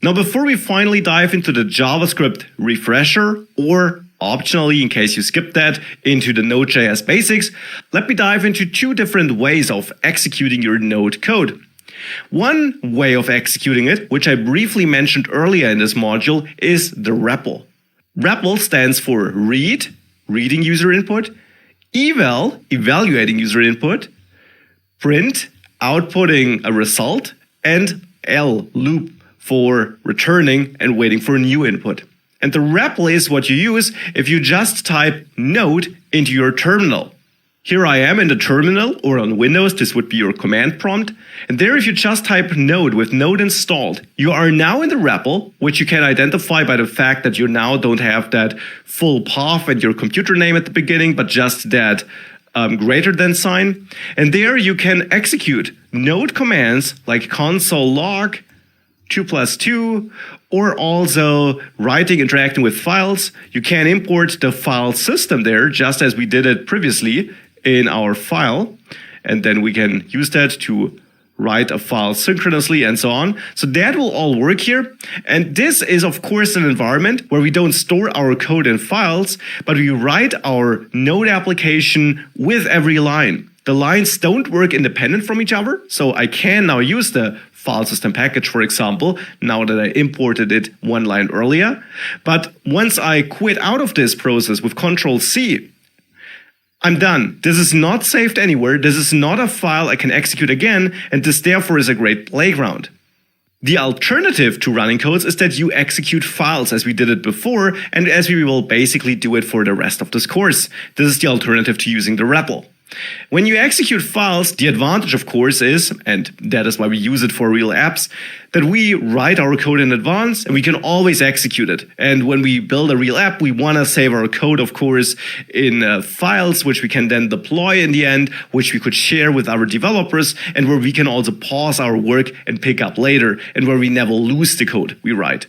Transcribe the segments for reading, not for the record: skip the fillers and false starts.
Now, before we finally dive into the JavaScript refresher, or optionally, in case you skipped that, into the Node.js basics, let me dive into two different ways of executing your Node code. One way of executing it, which I briefly mentioned earlier in this module, is the REPL. REPL stands for read, reading user input, eval, evaluating user input, print, outputting a result, and L, loop, for returning and waiting for a new input. And the REPL is what you use if you just type node into your terminal. Here I am in the terminal, or on Windows, this would be your command prompt. And there, if you just type node with node installed, you are now in the REPL, which you can identify by the fact that you now don't have that full path and your computer name at the beginning, but just that greater than sign. And there you can execute node commands like console log, 2+2, or also writing, interacting with files. You can import the file system there, just as we did it previously in our file. And then we can use that to write a file synchronously and so on. So that will all work here. And this is, of course, an environment where we don't store our code in files, but we write our Node application with every line. The lines don't work independent from each other, so I can now use the file system package, for example, now that I imported it one line earlier. But once I quit out of this process with Ctrl+C, I'm done. This is not saved anywhere. This is not a file I can execute again, and this therefore is a great playground. The alternative to running codes is that you execute files as we did it before, and as we will basically do it for the rest of this course. This is the alternative to using the REPL. When you execute files, the advantage, of course, is, and that is why we use it for real apps, that we write our code in advance and we can always execute it. And when we build a real app, we want to save our code, of course, in files, which we can then deploy in the end, which we could share with our developers, and where we can also pause our work and pick up later, and where we never lose the code we write.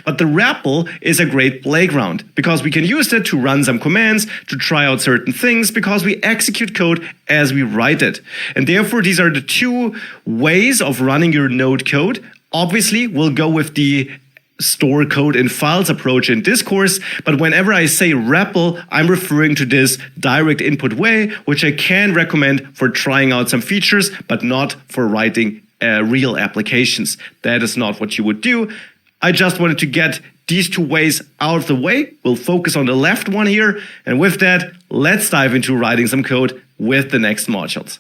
But the REPL is a great playground because we can use it to run some commands, to try out certain things, because we execute code as we write it. And therefore, these are the two ways of running your Node code. Obviously, we'll go with the store code in files approach in this course, but whenever I say REPL, I'm referring to this direct input way, which I can recommend for trying out some features, but not for writing real applications. That is not what you would do. I just wanted to get these two ways out of the way. We'll focus on the left one here. And with that, let's dive into writing some code with the next modules.